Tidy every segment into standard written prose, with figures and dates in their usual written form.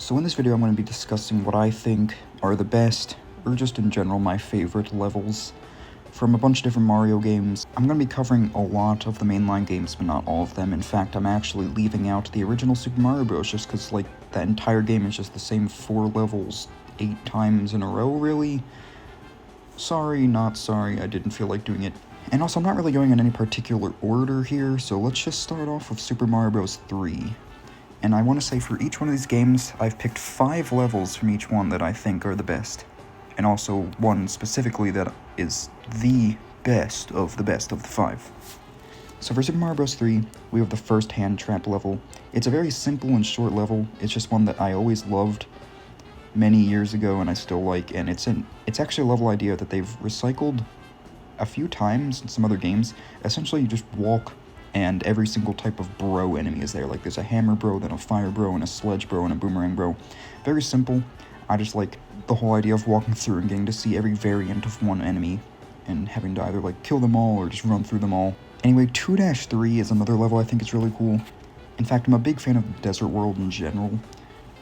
So in this video I'm going to be discussing what I think are the best, or just in general my favorite levels from a bunch of different Mario games. I'm going to be covering a lot of the mainline games, but not all of them. In fact, I'm actually leaving out the original Super Mario Bros. Just because, like, that entire game is just the same 4 levels 8 times in a row, really. Sorry, not sorry, I didn't feel like doing it. And also, I'm not really going in any particular order here, so let's just start off with Super Mario Bros. 3. And I want to say for each one of these games, I've picked 5 levels from each one that I think are the best. And also one specifically that is the best of the 5. So for Super Mario Bros. 3, we have the first hand trap level. It's a very simple and short level. It's just one that I always loved many years ago and I still like, and it's actually a level idea that they've recycled a few times in some other games. Essentially, you just walk and every single type of bro enemy is there. Like, there's a hammer bro, then a fire bro, and a sledge bro, and a boomerang bro. Very simple. I just like the whole idea of walking through and getting to see every variant of one enemy and having to either, like, kill them all or just run through them all. Anyway, 2-3 is another level I think is really cool. In fact, I'm a big fan of Desert World in general.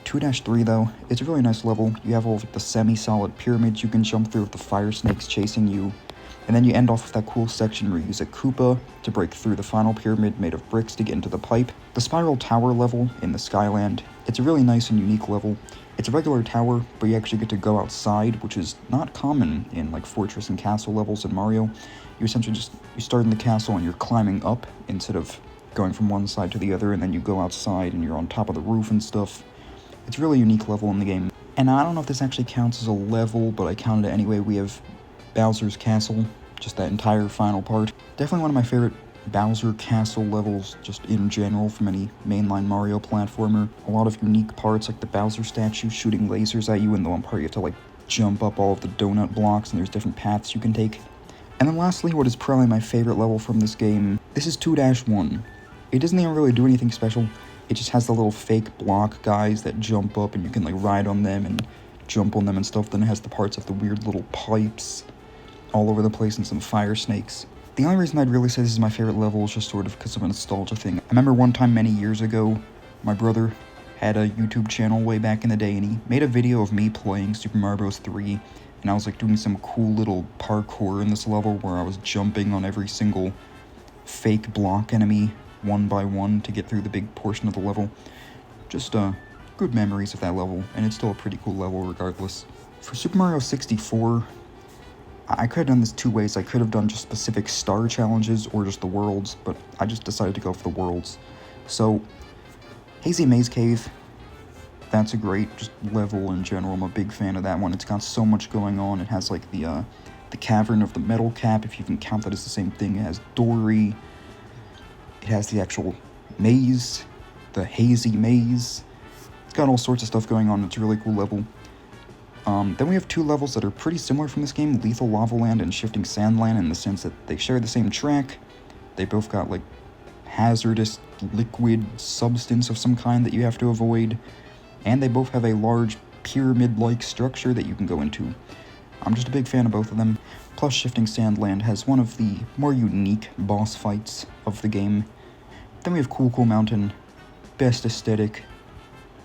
2-3, though, it's a really nice level. You have all of the semi-solid pyramids you can jump through with the fire snakes chasing you. And then you end off with that cool section where you use a Koopa to break through the final pyramid made of bricks to get into the pipe. The Spiral Tower level in the Skyland, it's a really nice and unique level. It's a regular tower, but you actually get to go outside, which is not common in like Fortress and Castle levels in Mario. You essentially you start in the castle and you're climbing up instead of going from one side to the other, and then you go outside and you're on top of the roof and stuff. It's a really unique level in the game. And I don't know if this actually counts as a level, but I counted it anyway. We have Bowser's Castle, just that entire final part. Definitely one of my favorite Bowser Castle levels, just in general, from any mainline Mario platformer. A lot of unique parts, like the Bowser statue shooting lasers at you, and the one part you have to, like, jump up all of the donut blocks, and there's different paths you can take. And then lastly, what is probably my favorite level from this game, this is 2-1. It doesn't even really do anything special. It just has the little fake block guys that jump up, and you can, like, ride on them and jump on them and stuff. Then it has the parts of the weird little pipes all over the place and some fire snakes. The only reason I'd really say this is my favorite level is just sort of because of a nostalgia thing. I remember one time many years ago, my brother had a YouTube channel way back in the day, and he made a video of me playing Super Mario Bros. 3, and I was like doing some cool little parkour in this level where I was jumping on every single fake block enemy one by one to get through the big portion of the level. Just good memories of that level, and it's still a pretty cool level regardless. For Super Mario 64, I could have done this 2 ways. I could have done just specific star challenges or just the worlds, but I just decided to go for the worlds. So, Hazy Maze Cave, that's a great just level in general. I'm a big fan of that one. It's got so much going on. It has like the Cavern of the Metal Cap, if you can count that as the same thing. It has Dory. It has the actual maze, the Hazy Maze. It's got all sorts of stuff going on. It's a really cool level. Then we have 2 levels that are pretty similar from this game, Lethal Lava Land and Shifting Sand Land, in the sense that they share the same track. They both got, like, hazardous liquid substance of some kind that you have to avoid, and they both have a large pyramid-like structure that you can go into. I'm just a big fan of both of them. Plus, Shifting Sand Land has one of the more unique boss fights of the game. Then we have Cool Cool Mountain, best aesthetic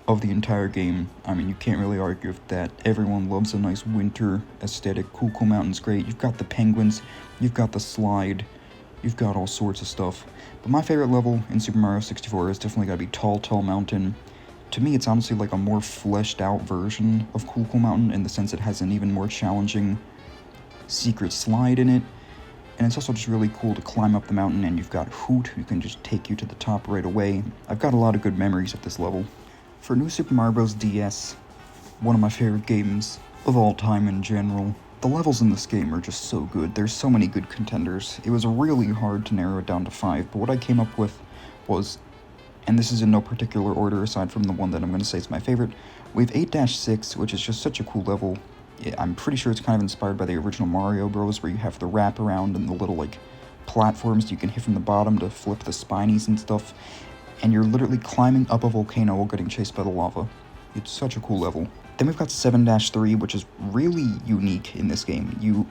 of the entire game. I mean, you can't really argue with that. Everyone loves a nice winter aesthetic. Cool Cool Mountain's great. You've got the penguins, you've got the slide, you've got all sorts of stuff. But my favorite level in Super Mario 64 is definitely gotta be Tall Tall Mountain. To me, it's honestly like a more fleshed out version of Cool Cool Mountain, in the sense it has an even more challenging secret slide in it. And it's also just really cool to climb up the mountain, and you've got Hoot, who can just take you to the top right away. I've got a lot of good memories of this level. For New Super Mario Bros. DS, one of my favorite games of all time in general, the levels in this game are just so good. There's so many good contenders. It was really hard to narrow it down to 5, but what I came up with was, and this is in no particular order aside from the one that I'm going to say is my favorite, we have 8-6, which is just such a cool level. I'm pretty sure it's kind of inspired by the original Mario Bros, where you have the wraparound and the little, like, platforms you can hit from the bottom to flip the spinies and stuff. And you're literally climbing up a volcano while getting chased by the lava. It's such a cool level. Then we've got 7-3, which is really unique in this game. You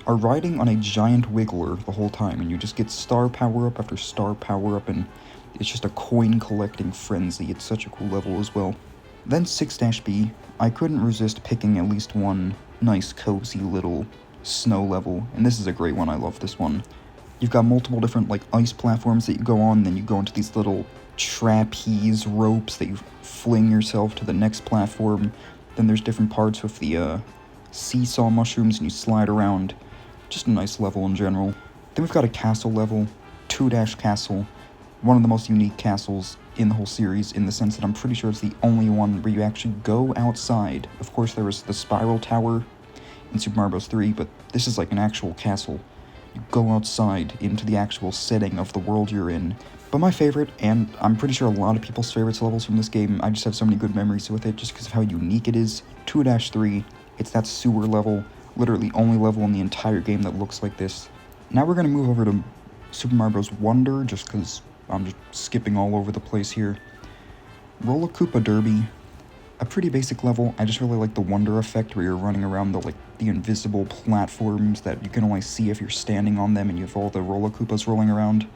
are riding on a giant wiggler the whole time, and you just get star power-up after star power-up, and it's just a coin-collecting frenzy. It's such a cool level as well. Then 6-B, I couldn't resist picking at least one nice cozy little snow level, and this is a great one, I love this one. You've got multiple different like ice platforms that you go on, then you go into these little trapeze ropes that you fling yourself to the next platform. Then there's different parts with the seesaw mushrooms and you slide around. Just a nice level in general. Then we've got a castle level, 2-Castle, one of the most unique castles in the whole series, in the sense that I'm pretty sure it's the only one where you actually go outside. Of course there was the Spiral Tower in Super Mario Bros. 3, but this is like an actual castle. You go outside into the actual setting of the world you're in. But my favorite, and I'm pretty sure a lot of people's favorites levels from this game, I just have so many good memories with it just because of how unique it is, 2-3, it's that sewer level, literally only level in the entire game that looks like this. Now we're going to move over to Super Mario Bros. Wonder, just because I'm just skipping all over the place here. Roller Koopa Derby, a pretty basic level. I just really like the wonder effect where you're running around the invisible platforms that you can only see if you're standing on them and you have all the Roller Koopas rolling around.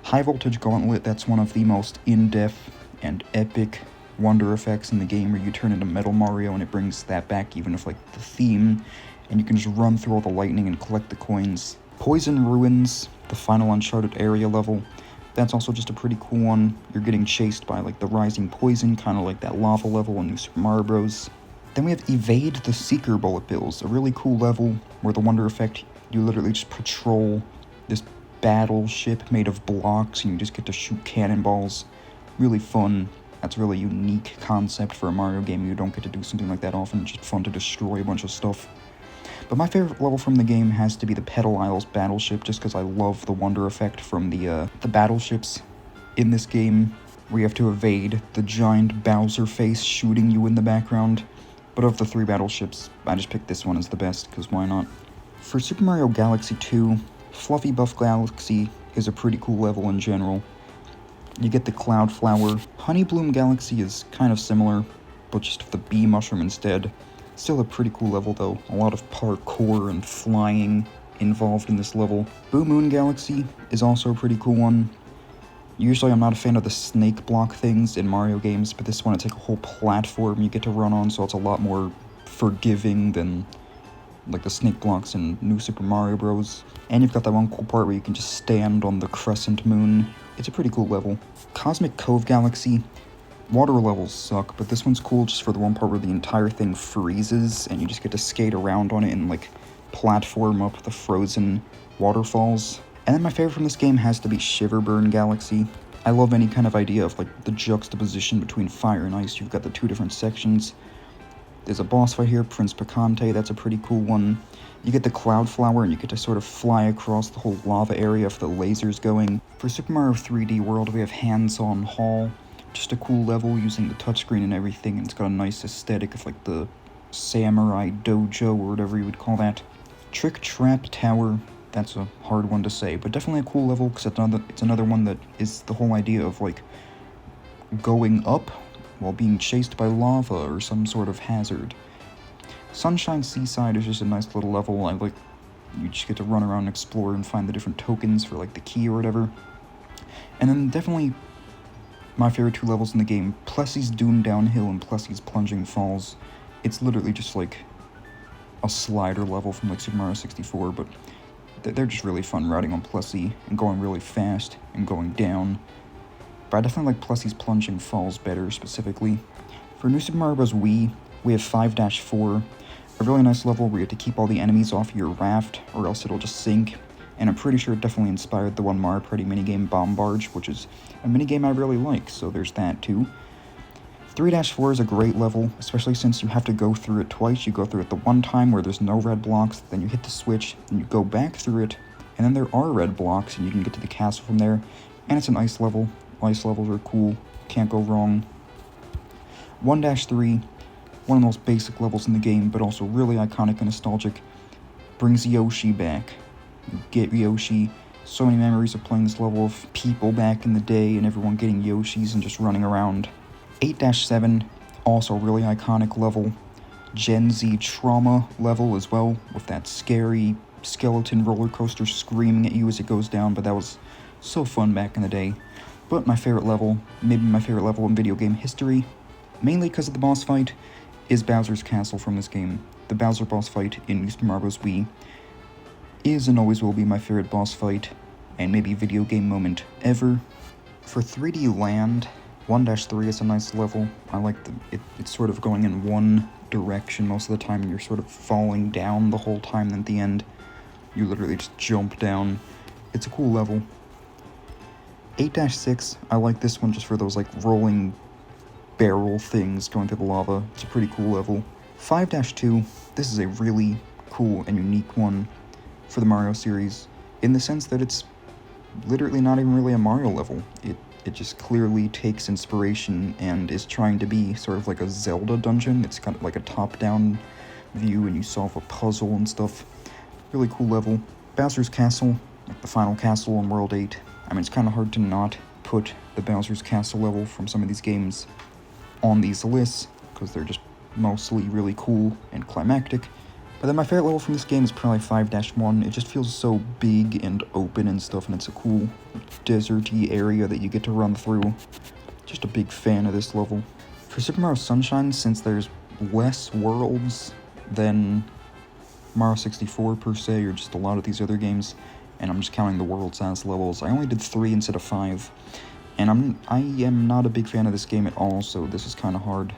High Voltage Gauntlet, that's one of the most in-depth and epic wonder effects in the game where you turn into Metal Mario and it brings that back even with the theme, and you can just run through all the lightning and collect the coins. Poison Ruins, the final Uncharted area level, that's also just a pretty cool one. You're getting chased by the rising poison, kind of like that lava level in New Super Mario Bros. Then we have Evade the Seeker Bullet Bills, a really cool level where the wonder effect, you literally just patrol this battleship made of blocks and you just get to shoot cannonballs. Really fun. That's a really unique concept for a Mario game. You don't get to do something like that often. It's just fun to destroy a bunch of stuff. But my favorite level from the game has to be the Petal Isles battleship, just because I love the wonder effect from the battleships in this game, where you have to evade the giant Bowser face shooting you in the background. But of the 3 battleships, I just picked this one as the best, because why not? For Super Mario Galaxy 2, Fluffy Buff Galaxy is a pretty cool level in general. You get the Cloud Flower. Honey Bloom Galaxy is kind of similar, but just with the bee mushroom instead. Still a pretty cool level though, a lot of parkour and flying involved in this level. Boo Moon Galaxy is also a pretty cool one. Usually I'm not a fan of the snake block things in Mario games, but this one it's like a whole platform you get to run on, so it's a lot more forgiving than the snake blocks in New Super Mario Bros. And you've got that one cool part where you can just stand on the crescent moon. It's a pretty cool level. Cosmic Cove Galaxy. Water levels suck, but this one's cool just for the one part where the entire thing freezes and you just get to skate around on it and platform up the frozen waterfalls. And then my favorite from this game has to be Shiverburn Galaxy. I love any kind of idea of the juxtaposition between fire and ice. You've got the 2 different sections. There's a boss fight here, Prince Picante, that's a pretty cool one. You get the Cloud Flower and you get to sort of fly across the whole lava area if the laser's going. For Super Mario 3D World, we have Hands-On Hall. Just a cool level using the touchscreen and everything, and it's got a nice aesthetic of the samurai dojo or whatever you would call that. Trick Trap Tower, that's a hard one to say, but definitely a cool level because it's another one that is the whole idea of going up while being chased by lava or some sort of hazard. Sunshine Seaside is just a nice little level. You just get to run around and explore and find the different tokens for the key or whatever. And then definitely my favorite 2 levels in the game, Plessie's Dune Downhill and Plessie's Plunging Falls. It's literally just a slider level from Super Mario 64, but they're just really fun riding on Plessie and going really fast and going down. But I definitely like Plessie's Plunging Falls better specifically. For New Super Mario Bros. Wii, we have 5-4, a really nice level where you have to keep all the enemies off your raft or else it'll just sink. And I'm pretty sure it definitely inspired the one Mario Party minigame Bomb Barge, which is a minigame I really like, so there's that too. 3-4 is a great level, especially since you have to go through it twice. You go through it the one time where there's no red blocks, then you hit the switch, and you go back through it, and then there are red blocks, and you can get to the castle from there. And it's an ice level. Ice levels are cool, can't go wrong. 1-3, one of the most basic levels in the game, but also really iconic and nostalgic, brings Yoshi back. You get Yoshi. So many memories of playing this level of people back in the day and everyone getting Yoshis and just running around. 8-7, also a really iconic level. Gen Z trauma level as well, with that scary skeleton roller coaster screaming at you as it goes down, but that was so fun back in the day. But my favorite level, maybe my favorite level in video game history, mainly because of the boss fight, is Bowser's Castle from this game. The Bowser boss fight in New Super Mario Bros. Wii is and always will be my favorite boss fight, and maybe video game moment ever. For 3D Land, 1-3 is a nice level. I like it's sort of going in one direction most of the time, and you're sort of falling down the whole time, and at the end, you literally just jump down. It's a cool level. 8-6, I like this one just for those like rolling barrel things going through the lava. It's a pretty cool level. 5-2, this is a really cool and unique one for the Mario series, in the sense that it's literally not even really a Mario level. It just clearly takes inspiration and is trying to be sort of like a Zelda dungeon. It's kind of like a top-down view and you solve a puzzle and stuff. Really cool level. Bowser's Castle, like the final castle in World 8. I mean, it's kind of hard to not put the Bowser's Castle level from some of these games on these lists, because they're just mostly really cool and climactic. But then my favorite level from this game is probably 5-1. It just feels so big and open and stuff, and it's a cool deserty area that you get to run through. Just a big fan of this level. For Super Mario Sunshine, since there's less worlds than Mario 64 per se, or just a lot of these other games, and I'm just counting the worlds as levels, I only did 3 instead of 5. And I am not a big fan of this game at all, so this is kind of hard.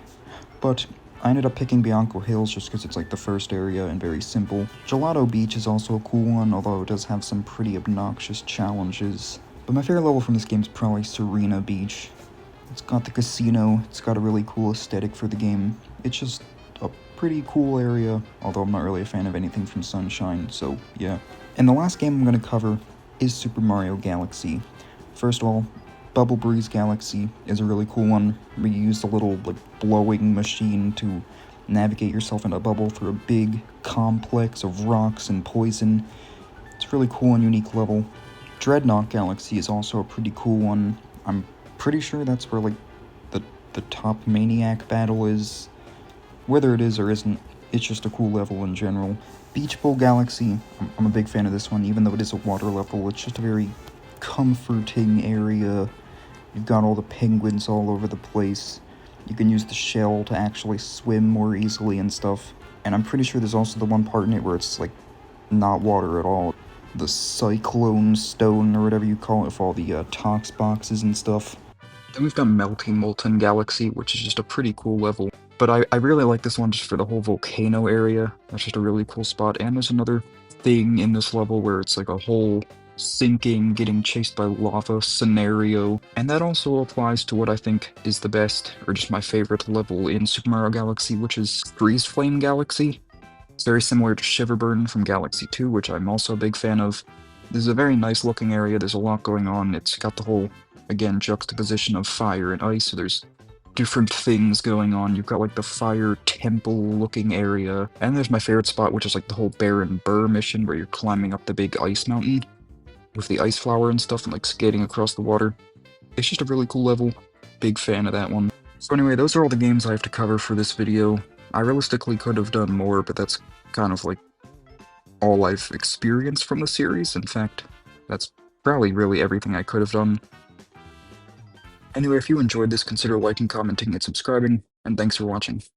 But I ended up picking Bianco Hills just because it's like the first area and very simple. Gelato Beach is also a cool one, although it does have some pretty obnoxious challenges. But my favorite level from this game is probably Serena Beach. It's got the casino, it's got a really cool aesthetic for the game. It's just a pretty cool area, although I'm not really a fan of anything from Sunshine, so yeah. And the last game I'm going to cover is Super Mario Galaxy. First of all, Bubble Breeze Galaxy is a really cool one, where you use a little like blowing machine to navigate yourself in a bubble through a big complex of rocks and poison. It's a really cool and unique level. Dreadnought Galaxy is also a pretty cool one. I'm pretty sure that's where like the top Maniac battle is. Whether it is or isn't, it's just a cool level in general. Beach Bowl Galaxy, I'm a big fan of this one, even though it is a water level. It's just a very comforting area. You've got all the penguins all over the place. You can use the shell to actually swim more easily and stuff. And I'm pretty sure there's also the one part in it where it's like not water at all. The Cyclone Stone, or whatever you call it, with all the tox boxes and stuff. Then we've got Melting Molten Galaxy, which is just a pretty cool level. But I really like this one just for the whole volcano area. That's just a really cool spot. And there's another thing in this level where it's like a whole sinking, getting chased by lava scenario. And that also applies to what I think is the best, or just my favorite level in Super Mario Galaxy, which is Freeze Flame Galaxy. It's very similar to Shiverburn from Galaxy 2, which I'm also a big fan of. This is a very nice looking area, there's a lot going on. It's got the whole, again, juxtaposition of fire and ice, so there's different things going on. You've got like the fire temple looking area, and there's my favorite spot, which is like the whole Baron Burr mission where you're climbing up the big ice mountain with the ice flower and stuff and like skating across the water. It's just a really cool level. Big fan of that one. So anyway, those are all the games I have to cover for this video. I realistically could have done more, but that's kind of like all I've experienced from the series. In fact, that's probably really everything I could have done. Anyway, if you enjoyed this, consider liking, commenting, and subscribing, and thanks for watching.